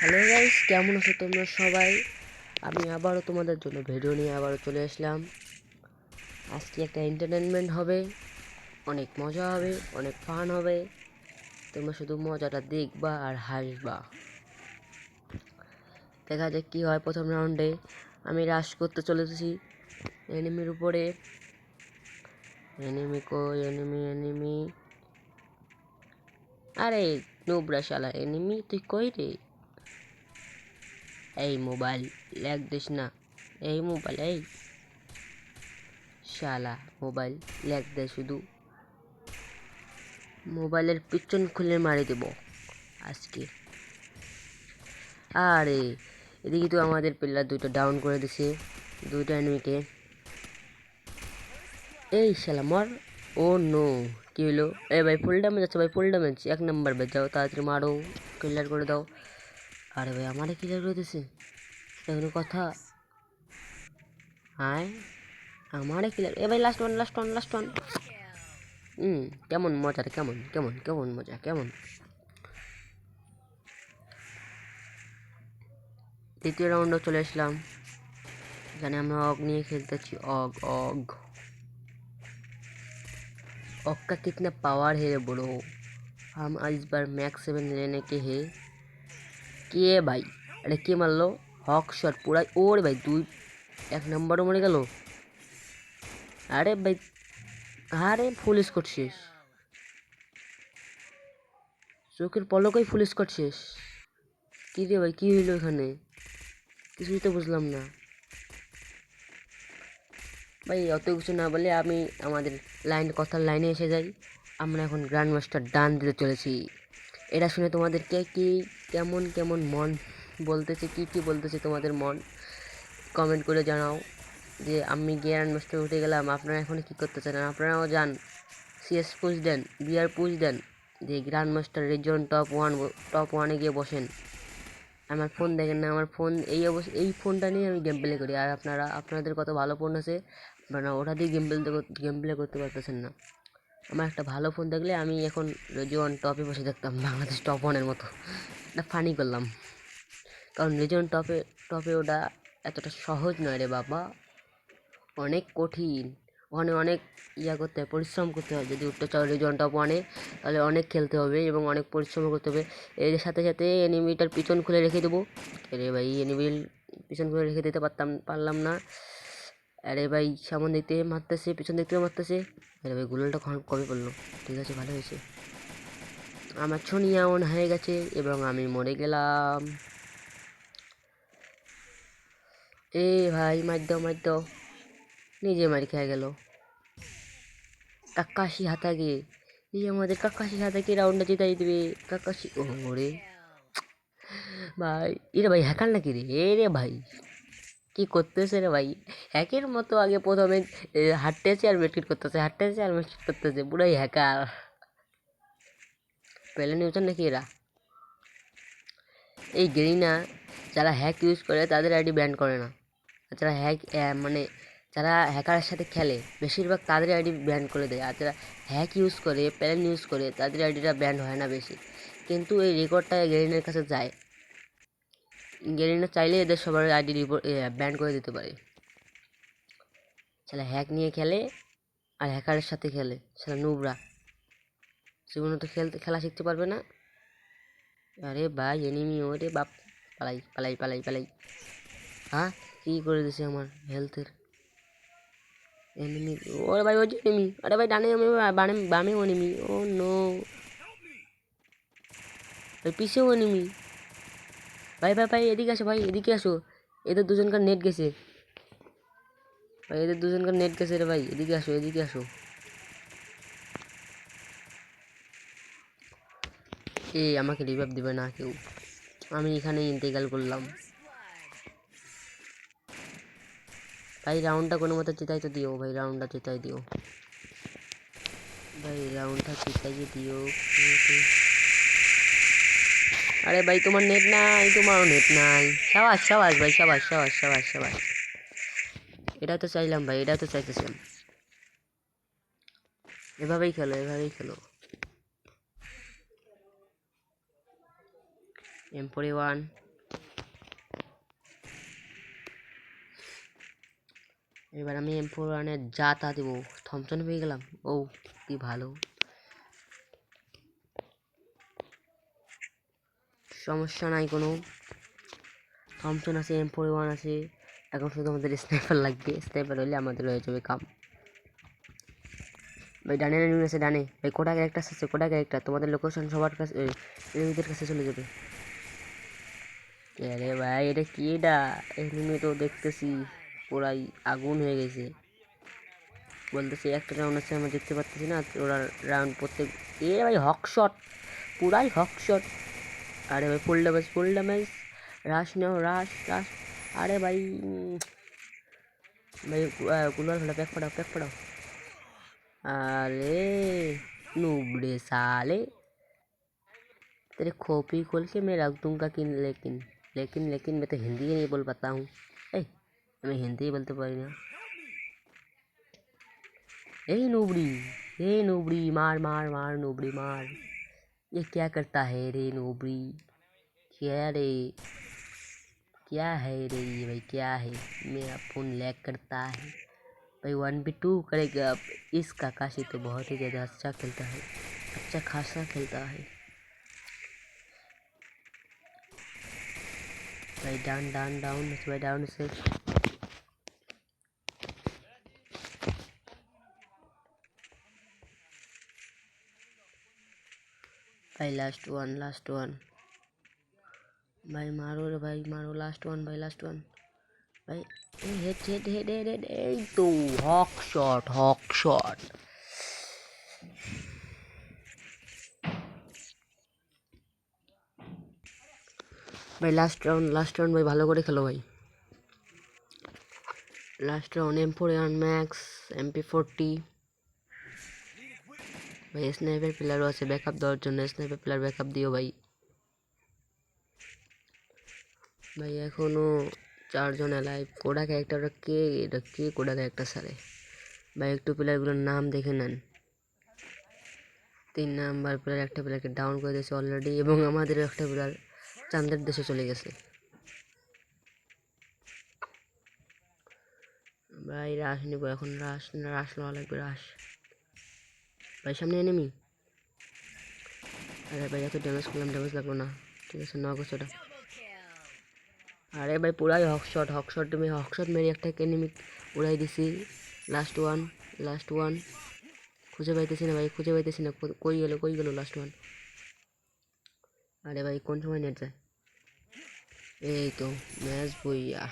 Hello guys, কেমন আছো তোমরা সবাই? আমি আবারও তোমাদের জন্য ভিডিও নিয়ে আবারও চলে আসলাম। আজকে একটা এন্টারটেনমেন্ট হবে, অনেক মজা হবে, অনেক ফান হবে। তোমরা শুধু মজাটা দেখবা আর হাসবা। দেখা যাক কী হয়। প্রথম রাউন্ডে আমি রাশ করতে চলেছি এনিমির উপরে। এনিমি আরে নুবরা শালা, এনিমি তুই কই রে? এই মোবাইল ল্যাগ দিস না। এই মোবাইল, এই শালা মোবাইল ল্যাগ দেয় শুধু। মোবাইলের পিছন খুলে মারি দেব আজকে। আরে এদিকে তো আমাদের প্লেয়ার দুটো ডাউন করে দিছে, দুইটা এনিমিকে। এই শালা মর। ও নো, কি হলো? এ ভাই ফুল ড্যামেজ আছে ভাই, ফুল ড্যামেজ। এক নাম্বার বেচ যাও, তাড়াতাড়ি মারো, ক্লিয়ার করে দাও। আরে ভাই আমারে ক্লিয়ার করে দিছে, এগুলো কথা? হ্যাঁ আমারে ক্লিয়ার। এ ভাই লাস্ট ওয়ান। কেমন মজা রে, কেমন কেমন কেমন মজা, কেমন? দ্বিতীয় রাউন্ডে চলে আসলাম। এখানে আমরা অগ নিয়ে খেলতেছি। অগ অग ऑग का कितना पावर है रे ब्रो। हम इस बार मैक्स 7 लेने के हैं। কে ভাই? আরে কে মারলো? হক শট পুরাই। ওরে ভাই দুই এক নাম্বারও মরে গেল। আরে ভাই, আরে ফুল স্কোর শেষ, চোখের পলকেই ফুল স্কোর শেষ। কী রে ভাই, কী হইলো এখানে? কিছুই তো বুঝলাম না ভাই। অত কিছু না বলে আমি আমাদের কথার লাইনে এসে যাই। আমরা এখন গ্র্যান্ড মাস্টার ডান দিতে চলেছি। এটা শুনে তোমাদেরকে কি কেমন কেমন মন বলতেছে, কি বলতেছে তোমাদের মন? কমেন্ট করে জানাও যে আমি গ্র্যান্ড মাস্টার উঠে গেলাম, আপনারা এখন কি করতে চান? আপনারাও যান, সিএস পুশ দেন, বিআর পুশ দেন, যে গ্র্যান্ড মাস্টার রিজন টপ ওয়ানে গিয়ে বসেন। আমার ফোন দেখেন না, আমার ফোন এই ফোনটা নিয়ে আমি গেম প্লে করি। আর আপনাদের কত ভালো ফোন আছে, আপনারা ওটা দিয়ে গেম প্লে করতে পারতেছেন না। আমার একটা ভালো ফোন থাকলে আমি এখন রিজন টপে বসে থাকতাম, বাংলাদেশ টপ ওয়ানের মতো। এটা ফানি করলাম, কারণ রিজন টপে ওটা এতটা সহজ নয় রে বাবা, অনেক কঠিন। ওখানে অনেক করতে হয়, পরিশ্রম করতে হয়। যদি উঠতে চাও রিজন টপ ওয়ানে, তাহলে অনেক খেলতে হবে এবং অনেক পরিশ্রম করতে হবে। এর সাথে সাথে এনিমিটার পিছন খুলে রেখে দেবো। আরে ভাই এনিমির পিছন খুলে রেখে দিতে পারলাম না। আরে ভাই সামন দিতে মারতেছে, পিছন দিতেও মারতেছে। আরে ভাই গুলোটা কবে পড়লো? ঠিক আছে, ভালো হয়েছে। আমার ছনিয়া অন হয়ে গেছে এবং আমি মরে গেলাম। এ ভাই মার দাও, নিজে মারি খেয়ে গেল। কাকাশি হাতাকে, এই আমাদের কাকাশি হাতাকে রাউন্ডটা জেতাই দেবে। কাকাশি, ওরে ভাই, এরে ভাই হ্যাকার নাকি রে? এ রে ভাই কি করতেছে রে ভাই? হ্যাকের মতো আগে প্রথমে হাঁটতেছে আর মেটকিট করতেছে, পুরাই হ্যাকার। পেলে নিউজন নাকি এরা? এই গেরিনা যারা হ্যাক ইউজ করে তাদের আইডি ব্যান করে না। যারা মানে যারা হ্যাকারের সাথে খেলে বেশিরভাগ তাদের আইডি ব্যান করে দেয়। আর যারা হ্যাক ইউজ করে, প্যালেন ইউজ করে, তাদের আইডিটা ব্যান হয় না বেশি। কিন্তু এই রেকর্ডটা গেরিনার কাছে যায়। গেরিনা চাইলে এদের সবার আইডি ব্যান করে দিতে পারে। সেটা হ্যাক নিয়ে খেলে আর হ্যাকারের সাথে খেলে, সেটা নুবরা জীবনে তো খেলা শিখতে পারবে না। আরে ভাই এনিমি, ওরে বাপ, পালাই। হ্যাঁ কী করে দিছে আমার হেলথের এনিমি। ওরে ভাই ওই যে এনিমি, আরে ভাই ডানে বামেও এনিমি। ও নো, ভাই পিছেও এনিমি। ভাই এদিকে আসো, ভাই এদিকে আসো। এদের দুজনকার নেট গেছে ভাই, রে ভাই, এদিকে আসো। আমাকে রিভাইভ দিবে না কেউ, আমি এখানে ইন্তেকাল করলাম। ভাই রাউন্ডটা কোনো মতো জেতাই দিও ভাই, রাউন্ডটা জেতাই দিও। আরে ভাই তোমার নেট নাই, তোমারও নেট নাই। সাবাস ভাই, সাবাস। এটা তো চাইলাম ভাই, এটা তো চাইতেছিলাম। এভাবেই খেলো। M41 এবার আমি M4 যা তা দেবো। থমসন পেয়ে গেলাম। ও কি ভালো, সমস্যা নাই কোনো। থমসন আছে, M41 আছে। এখন শুধু আমাদের স্নাইপার লাগবে। স্নাইপার হলে আমাদের হয়ে যাবে কাম। ভাই ডানে এনিমি আছে, ডানে ভাই কোটা ক্যারেক্টার আছে, কোটা ক্যারেক্টার তোমাদের লোকেশন সবার কাছে, এনিমিদের কাছে চলে যাবে। আরে ভাই এটা কি, এটা এনিমি তো দেখতেছি পুরাই আগুন হয়ে গেছে। বলতেছি একটা রাউন্ড আছে আমরা দেখতে পাচ্ছি না, ওরা রাউন্ড প্রত্যেক। এ ভাই হক শট, পুরাই হক শট। আরে ভাই ফুল ড্যামেজ, ফুল ড্যামেজ। রাশ নাও, রাশ রাশ। আরে ভাই भाई कूलर खड़ा, पैक पड़ाओ, पैक पड़ाओ। अरे नूबड़े साले, तेरे खोपी खोल के मैं रख दूंगा कि, लेकिन लेकिन लेकिन मैं तो हिंदी ही नहीं बोल पाता हूँ। मैं हिंदी ही बोलते पारी ना। नूबड़ी, नूबड़ी मार मार मार, नूबड़ी मार। ये क्या करता है रे नूबड़ी, क्या रे, क्या है रे ये भाई, क्या है। मेरा फ़ोन लैग करता है भाई। 1v2 करेगा अब। इसका काशी तो बहुत ही ज़्यादा अच्छा खेलता है, अच्छा खासा खेलता है भाई। डाउन डाउन डाउन भाई, डाउन से भाई। लास्ट वन, लास्ट वन भाई, मारो रे भाई मारो। लास्ट वन भाई, लास्ट वन भाई। Head head head head head, এই তো হক শট, হক শট ভাই। লাস্ট রাউন্ড ভাই, ভালো করে খেলো ভাই। Last round M41 max, MP40 ভাই। স্নাইপার প্লেয়ারও আছে ব্যাকআপ দেওয়ার জন্য, স্নাইপার প্লেয়ার ব্যাকআপ দিও ভাই। ভাই এখনো 4 জন লাইভ। কোডা ক্যারেক্টারটা কে, এটা কে কোডা ক্যারেক্টার সারে ভাই? একটু প্লেয়ারগুলোর নাম দেখে নেন। 3 নাম্বার প্লেয়ার একটা প্লেয়ারকে ডাউন করে দিয়েছে অলরেডি, এবং আমাদের একটা প্লেয়ার চাঁদের দেশে চলে গেছে ভাই। রাশ নিব এখন, রাশ রাশ লওয়া লাগবে, রাশ ভাই। সামনে এনিমি। আরে ভাই এত ড্যামেজ করলাম, ড্যামেজ লাগলো না, ঠিক আছে না গোছাটা। আরে ভাই পুরাই হকশট, হকশট তুমি হকশট মেরে একটা এনিমি উড়াই দিছি। Last one, last one. খুঁজে পাইতেছি না ভাই, খুঁজে পাইতেছি না, কই গেল, কই গেল লাস্ট ওয়ান। আরে ভাই কোন সময় নেট যায়? এই তো ম্যাচ বইয়া।